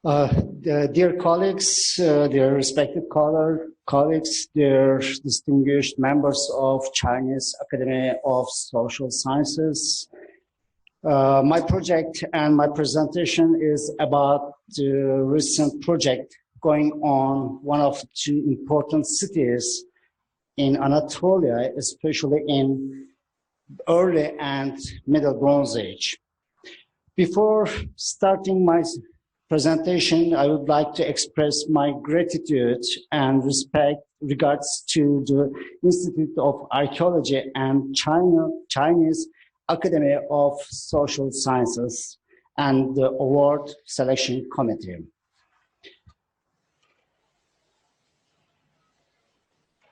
Dear colleagues, dear respected colleagues, dear distinguished members of Chinese Academy of Social Sciences, my project and my presentation is about the recent project going on one of two important cities in Anatolia, especially in early and middle Bronze Age. Before starting my presentation, I would like to express my gratitude and regards to the Institute of Archaeology and Chinese Academy of Social Sciences and the Award Selection Committee.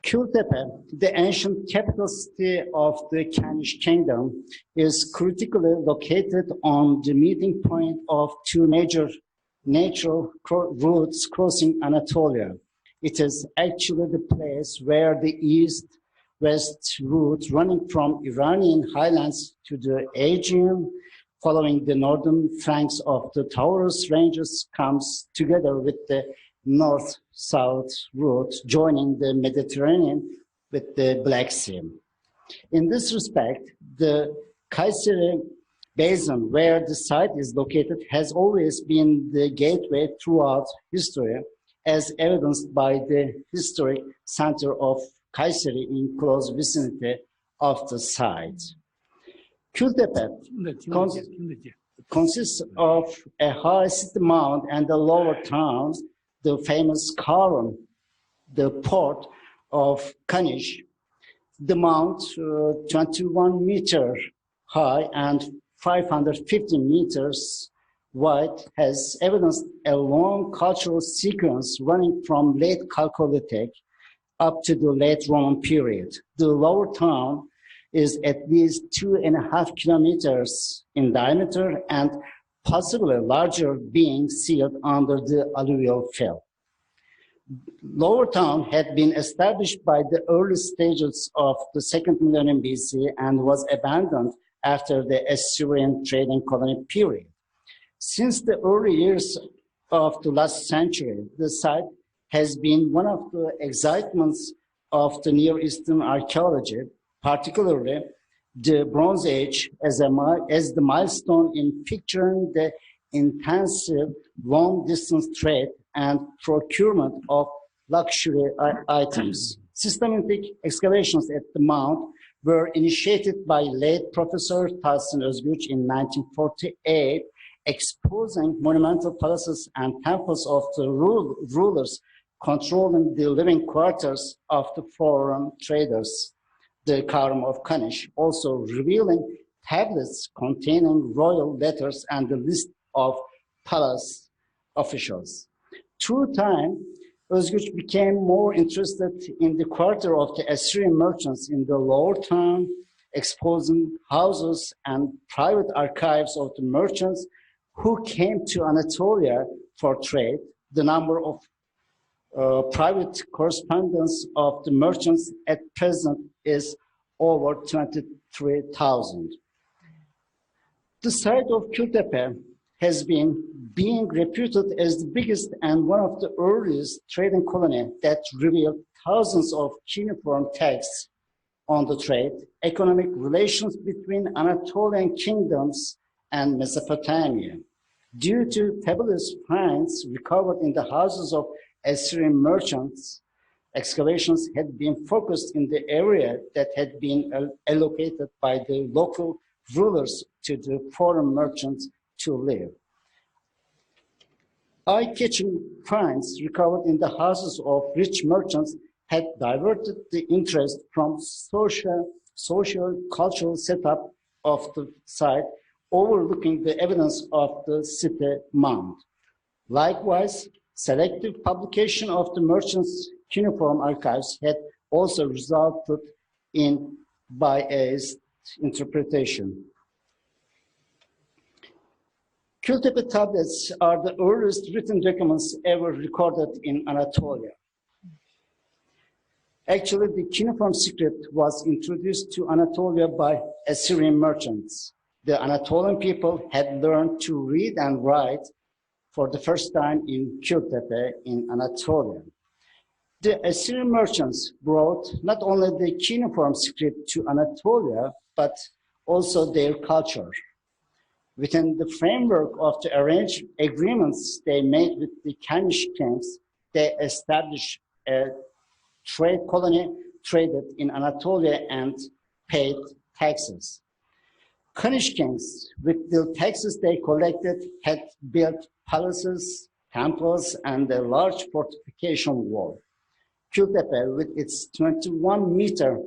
Kültepe, the ancient capital city of the Kanish Kingdom, is critically located on the meeting point of two major natural routes crossing Anatolia. It is actually the place where the east-west route running from Iranian highlands to the Aegean, following the northern flanks of the Taurus ranges, comes together with the north-south route joining the Mediterranean with the Black Sea. In this respect, the Kayseri Basin, where the site is located, has always been the gateway throughout history, as evidenced by the historic center of Kayseri in close vicinity of the site. Kültepe consists of a high city mound and a lower town, the famous Karun, the port of Kanish. The mount, 21 meters high and 550 meters wide, has evidenced a long cultural sequence running from late Chalcolithic up to the late Roman period. The lower town is at least 2.5 kilometers in diameter and possibly larger, being sealed under the alluvial fill. Lower Town had been established by the early stages of the second millennium BC and was abandoned after the Assyrian trading colony period. Since the early years of the last century, the site has been one of the excitements of the Near Eastern archaeology, particularly the Bronze Age as the milestone in picturing the intensive long-distance trade and procurement of luxury items. Systematic excavations at the mount were initiated by late Professor Tahsin Özgüç in 1948, exposing monumental palaces and temples of the rulers controlling the living quarters of the foreign traders, the Karun of Kanish, also revealing tablets containing royal letters and the list of palace officials. Through time, Özgüç became more interested in the quarter of the Assyrian merchants in the lower town, exposing houses and private archives of the merchants who came to Anatolia for trade. The number of private correspondence of the merchants at present is over 23,000. The site of Kültepe has been being reputed as the biggest and one of the earliest trading colony that revealed thousands of cuneiform texts on the trade, economic relations between Anatolian kingdoms and Mesopotamia. Due to fabulous finds recovered in the houses of Assyrian merchants, excavations had been focused in the area that had been allocated by the local rulers to the foreign merchants to live. Eye-catching finds recovered in the houses of rich merchants had diverted the interest from social-cultural setup of the site, overlooking the evidence of the city mound. Likewise, selective publication of the merchants' cuneiform archives had also resulted in biased interpretation. Kültepe tablets are the earliest written documents ever recorded in Anatolia. Actually, the cuneiform script was introduced to Anatolia by Assyrian merchants. The Anatolian people had learned to read and write for the first time in Kültepe in Anatolia. The Assyrian merchants brought not only the cuneiform script to Anatolia, but also their culture. Within the framework of the arranged agreements they made with the Kanish kings, they established a trade colony, traded in Anatolia, and paid taxes. Kanish kings, with the taxes they collected, had built palaces, temples, and a large fortification wall. Kültepe, with its 21-meter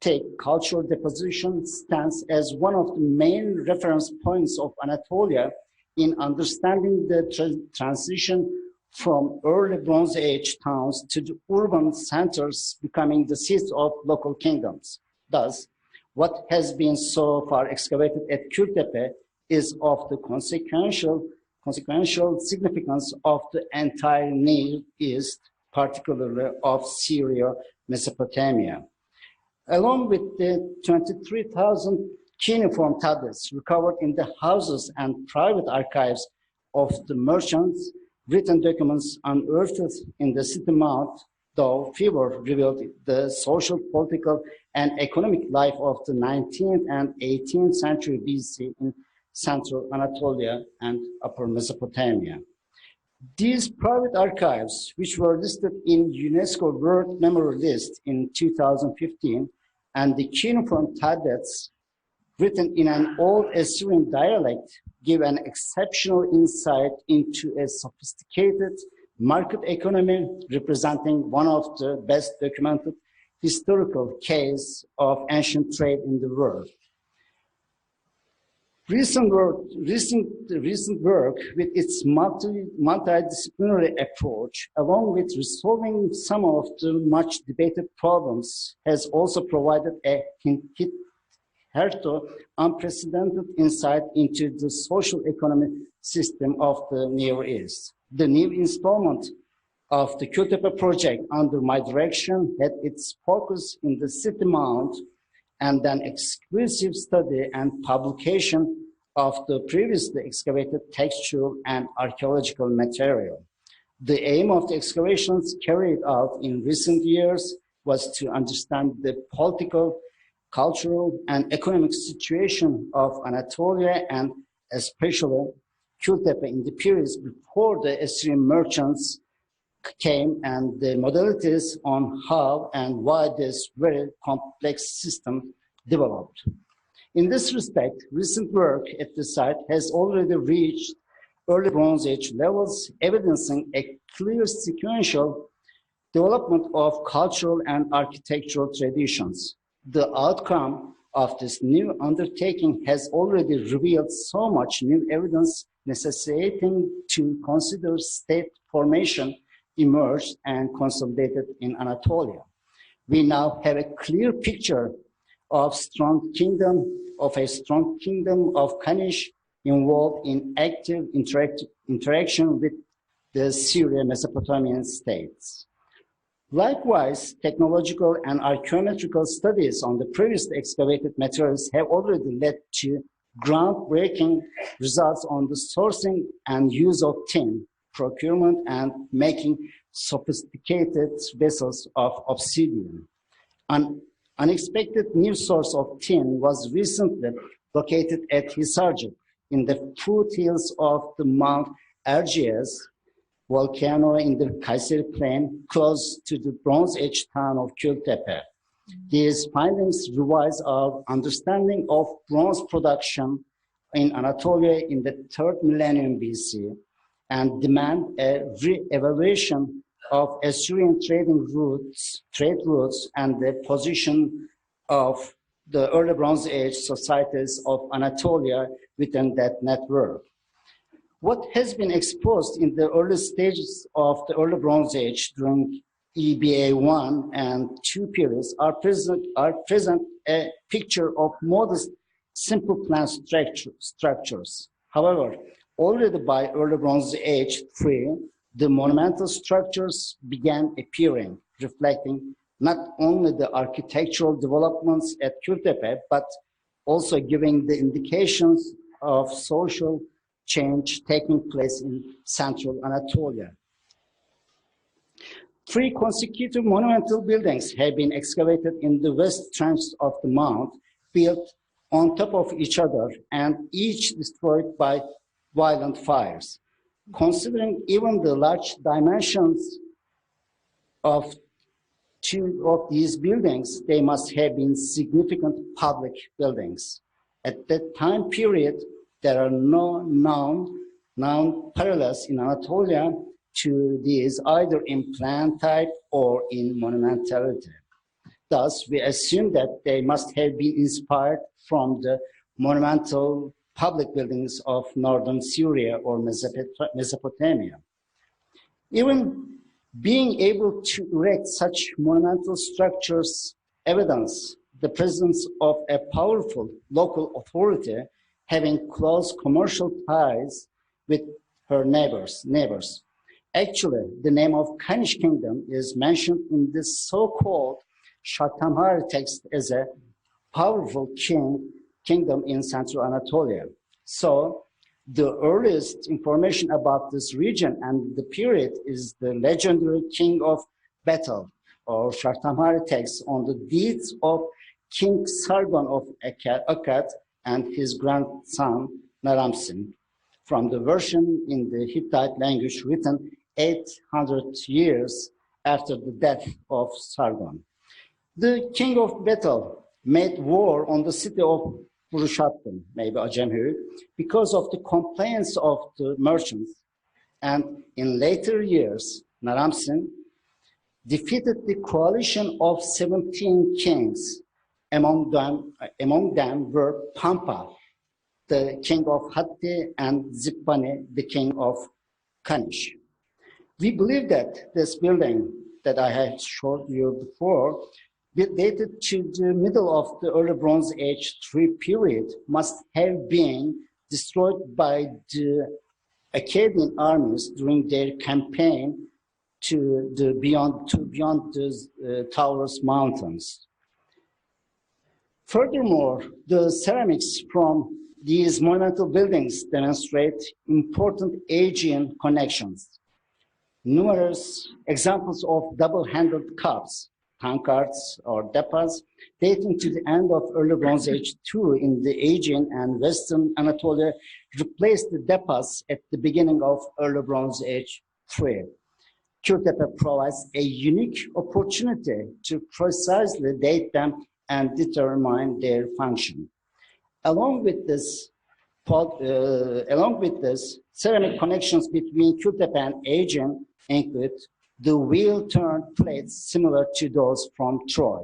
thick cultural deposition, stands as one of the main reference points of Anatolia in understanding the transition from early Bronze Age towns to the urban centers becoming the seats of local kingdoms. Thus, what has been so far excavated at Kültepe is of the consequential significance of the entire Near East, particularly of Syria, Mesopotamia. Along with the 23,000 cuneiform tablets recovered in the houses and private archives of the merchants, written documents unearthed in the city mount, though fewer revealed the social, political, and economic life of the 19th and 18th century BC in central Anatolia and upper Mesopotamia. These private archives, which were listed in UNESCO World Memory List in 2015, and the cuneiform tablets written in an old Assyrian dialect, give an exceptional insight into a sophisticated market economy representing one of the best documented historical cases of ancient trade in the world. Recent work with its multidisciplinary approach, along with resolving some of the much debated problems, has also provided a hitherto unprecedented insight into the social economic system of the Near East. The new installment of the Kültepe project under my direction had its focus in the city mount and an exclusive study and publication of the previously excavated textual and archaeological material. The aim of the excavations carried out in recent years was to understand the political, cultural, and economic situation of Anatolia, and especially Kültepe in the periods before the Assyrian merchants came, and the modalities on how and why this very complex system developed. In this respect, recent work at the site has already reached early Bronze Age levels, evidencing a clear sequential development of cultural and architectural traditions. The outcome of this new undertaking has already revealed so much new evidence necessitating to consider state formation emerged and consolidated in Anatolia. We now have a clear picture of a strong kingdom of Kanish involved in active interaction with the Syro-Mesopotamian states. Likewise, technological and archaeometrical studies on the previously excavated materials have already led to groundbreaking results on the sourcing and use of tin, procurement, and making sophisticated vessels of obsidian. An unexpected new source of tin was recently located at Hisarcık in the foothills of the Mount Erciyes volcano in the Kayseri Plain, close to the Bronze Age town of Kültepe. These findings revise our understanding of bronze production in Anatolia in the 3rd millennium BC and demand a re-evaluation of Assyrian trade routes, and the position of the early Bronze Age societies of Anatolia within that network. What has been exposed in the early stages of the early Bronze Age during EBA 1 and 2 periods are present a picture of modest, simple plan structures. However, already by early Bronze Age 3, the monumental structures began appearing, reflecting not only the architectural developments at Kültepe, but also giving the indications of social, change taking place in central Anatolia. 3 consecutive monumental buildings have been excavated in the west trench of the mount, built on top of each other and each destroyed by violent fires. Considering even the large dimensions of 2 of these buildings, they must have been significant public buildings. At that time period, there are no known parallels in Anatolia to these, either in plan type or in monumentality. Thus, we assume that they must have been inspired from the monumental public buildings of northern Syria or Mesopotamia. Even being able to erect such monumental structures evidence the presence of a powerful local authority having close commercial ties with her neighbors. Actually, the name of Kanish Kingdom is mentioned in this so-called Shatamari text as a powerful kingdom in central Anatolia. So the earliest information about this region and the period is the legendary king of Bethel, or Shatamari text on the deeds of King Sargon of Akkad and his grandson Naram-Sin, from the version in the Hittite language written 800 years after the death of Sargon. The king of Bethel made war on the city of Burushattun, maybe Ajamhir, because of the complaints of the merchants. And in later years, Naram-Sin defeated the coalition of 17 kings. Among them were Pampa, the king of Hatti, and Zippani, the king of Kanish. We believe that this building that I had showed you before, dated to the middle of the early Bronze Age III period, must have been destroyed by the Akkadian armies during their campaign to beyond the Taurus Mountains. Furthermore, the ceramics from these monumental buildings demonstrate important Aegean connections. Numerous examples of double-handled cups, tankards or depas, dating to the end of early Bronze Age II in the Aegean and Western Anatolia replaced the depas at the beginning of early Bronze Age III. Kültepe provides a unique opportunity to precisely date them and determine their function. Along with this, ceramic connections between Kültepe and Aegean include the wheel-turned plates similar to those from Troy.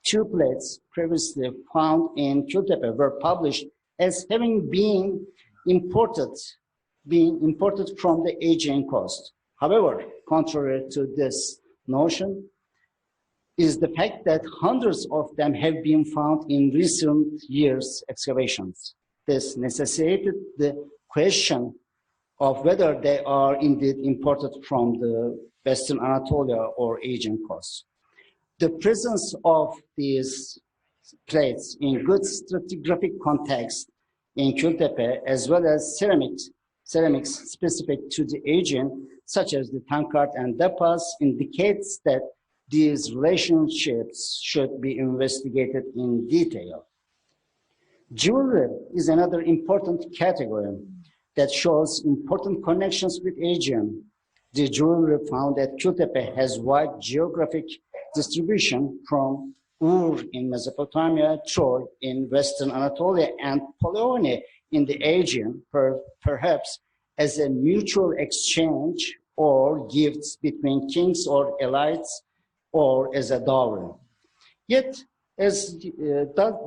2 plates previously found in Kültepe were published as having been imported from the Aegean coast. However, contrary to this notion, is the fact that hundreds of them have been found in recent years' excavations. This necessitated the question of whether they are indeed imported from the Western Anatolia or Aegean coast. The presence of these plates in good stratigraphic context in Kültepe, as well as ceramics specific to the Aegean, such as the tankard and depas, indicates that these relationships should be investigated in detail. Jewelry is another important category that shows important connections with Aegean. The jewelry found at Kültepe has wide geographic distribution from Ur in Mesopotamia, Troy in Western Anatolia, and Polonia in the Aegean, perhaps as a mutual exchange or gifts between kings or elites, or as a dowry. Yet,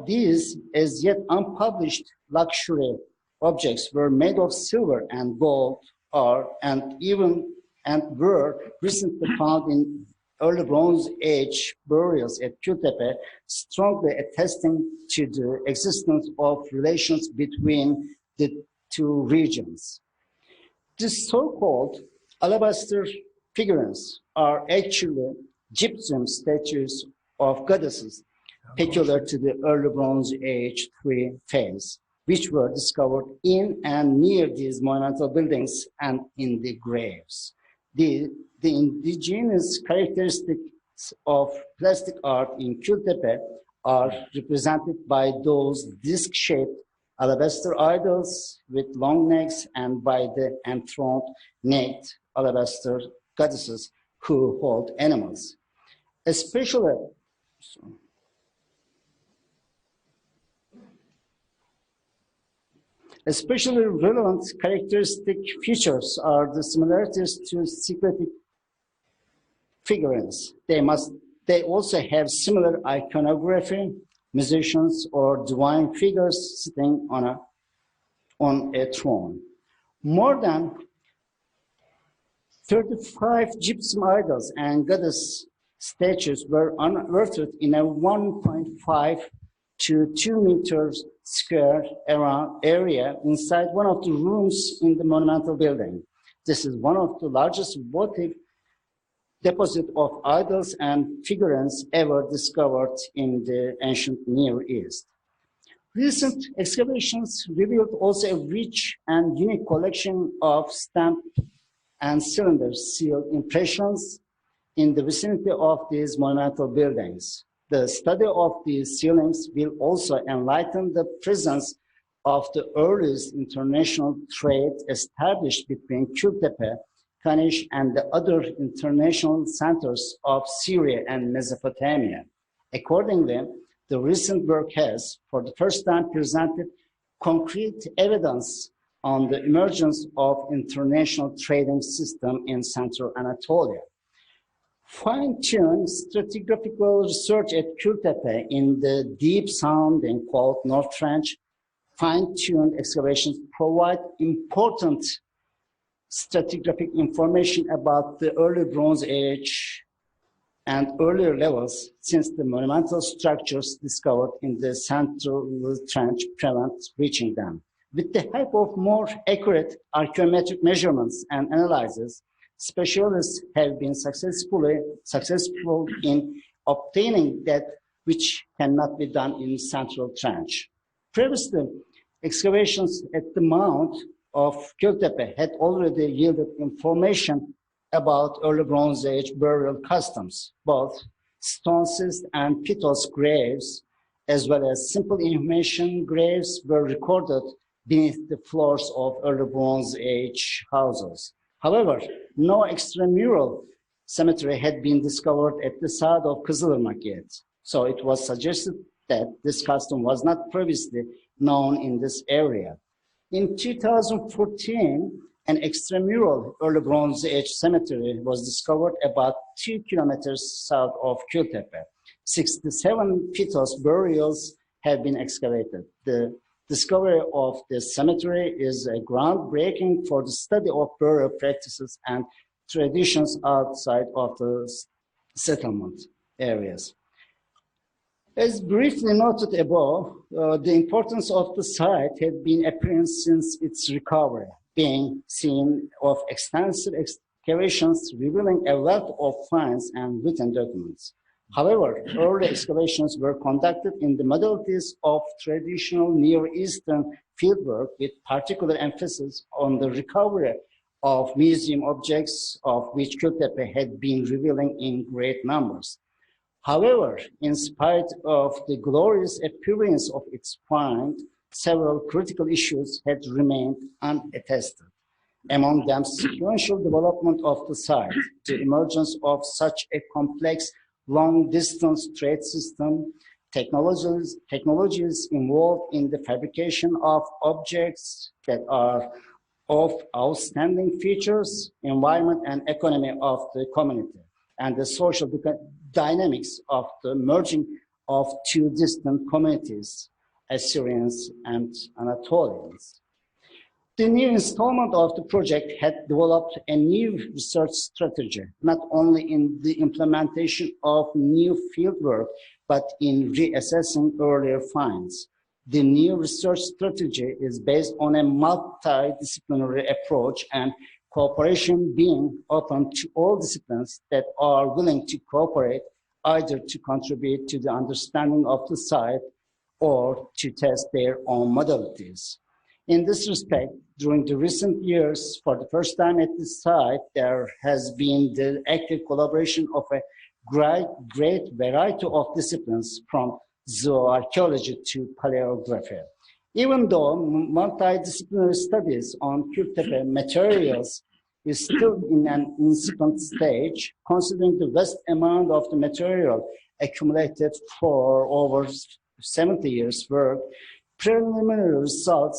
these as yet unpublished luxury objects were made of silver and gold, and were recently found in early Bronze Age burials at Kültepe, strongly attesting to the existence of relations between the 2 regions. The so-called alabaster figurines are actually gypsum statues of goddesses peculiar to the early Bronze Age III phase, which were discovered in and near these monumental buildings and in the graves. The indigenous characteristics of plastic art in Kültepe are represented by those disc-shaped alabaster idols with long necks and by the enthroned naked alabaster goddesses who hold animals. Especially relevant characteristic features are the similarities to syncretic figurines. They also have similar iconography, musicians or divine figures sitting on a throne. More than 35 gypsum idols and goddess statues were unearthed in a 1.5 to 2 meters square area inside one of the rooms in the monumental building. This is one of the largest votive deposit of idols and figurines ever discovered in the ancient Near East. Recent excavations revealed also a rich and unique collection of stamp and cylinder seal impressions in the vicinity of these monumental buildings. The study of these sealings will also enlighten the presence of the earliest international trade established between Kültepe, Kanish, and the other international centers of Syria and Mesopotamia. Accordingly, the recent work has, for the first time, presented concrete evidence on the emergence of international trading system in Central Anatolia. Fine-tuned stratigraphical research at Kültepe in the deep sounding called North Trench, fine-tuned excavations provide important stratigraphic information about the early Bronze Age and earlier levels, since the monumental structures discovered in the central trench prevent reaching them. With the help of more accurate archaeometric measurements and analysis, specialists have been successful in obtaining that which cannot be done in central trench. Previously, excavations at the mount of Kültepe had already yielded information about early Bronze Age burial customs. Both stone-cist and pitos graves, as well as simple inhumation graves, were recorded beneath the floors of early Bronze Age houses. However, no extramural cemetery had been discovered at the side of Kızılırmak yet, so it was suggested that this custom was not previously known in this area. In 2014, an extramural early Bronze Age cemetery was discovered about 2 kilometers south of Kültepe. 67 pitos burials have been excavated. The discovery of this cemetery is groundbreaking for the study of burial practices and traditions outside of the settlement areas. As briefly noted above, the importance of the site had been apparent since its recovery, being seen of extensive excavations revealing a wealth of finds and written documents. However, early excavations were conducted in the modalities of traditional Near Eastern fieldwork, with particular emphasis on the recovery of museum objects, of which Kültepe had been revealing in great numbers. However, in spite of the glorious appearance of its find, several critical issues had remained unattested. Among them, sequential development of the site, the emergence of such a complex long-distance trade system, technologies involved in the fabrication of objects that are of outstanding features, environment and economy of the community, and the social dynamics of the merging of two distant communities, Assyrians and Anatolians. The new installment of the project had developed a new research strategy, not only in the implementation of new fieldwork, but in reassessing earlier finds. The new research strategy is based on a multidisciplinary approach and cooperation being open to all disciplines that are willing to cooperate, either to contribute to the understanding of the site or to test their own modalities. In this respect, during the recent years, for the first time at this site, there has been the active collaboration of a great variety of disciplines, from zooarchaeology to paleography. Even though multidisciplinary studies on Kültepe materials is still in an incipient stage, considering the vast amount of the material accumulated for over 70 years' work, preliminary results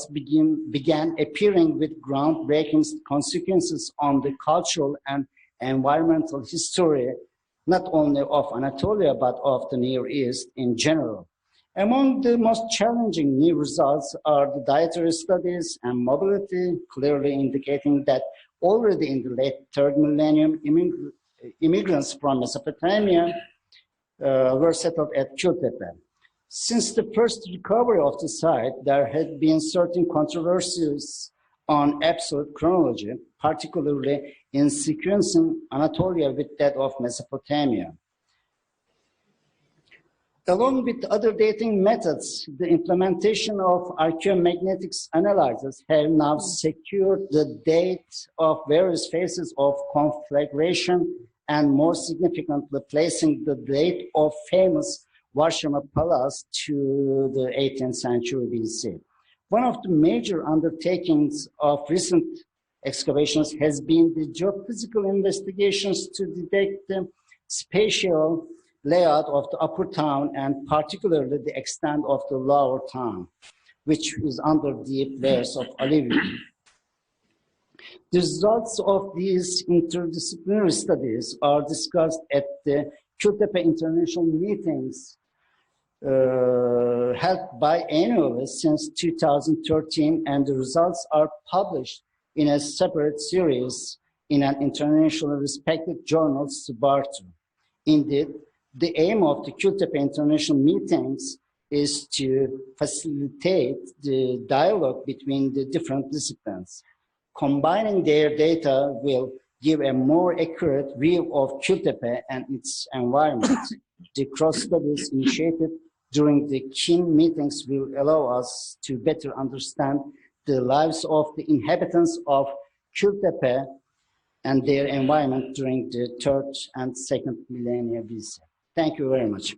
began appearing with groundbreaking consequences on the cultural and environmental history, not only of Anatolia, but of the Near East in general. Among the most challenging new results are the dietary studies and mobility, clearly indicating that already in the late third millennium, immigrants from Mesopotamia were settled at Kültepe. Since the first recovery of the site, there had been certain controversies on absolute chronology, particularly in sequencing Anatolia with that of Mesopotamia. Along with other dating methods, the implementation of archaeomagnetics analyzers have now secured the date of various phases of conflagration and, more significantly, placing the date of famous Varshama Palace to the 18th century BC. One of the major undertakings of recent excavations has been the geophysical investigations to detect the spatial layout of the upper town and particularly the extent of the lower town, which is under deep layers of alluvium. The results of these interdisciplinary studies are discussed at the Kültepe international meetings held biannually since 2013, and the results are published in a separate series in an internationally respected journal, Spartu. Indeed, the aim of the Kültepe international meetings is to facilitate the dialogue between the different disciplines. Combining their data will give a more accurate view of Kültepe and its environment. The cross studies initiated during the KIN meetings will allow us to better understand the lives of the inhabitants of Kültepe and their environment during the 3rd and 2nd millennia BC. Thank you very much.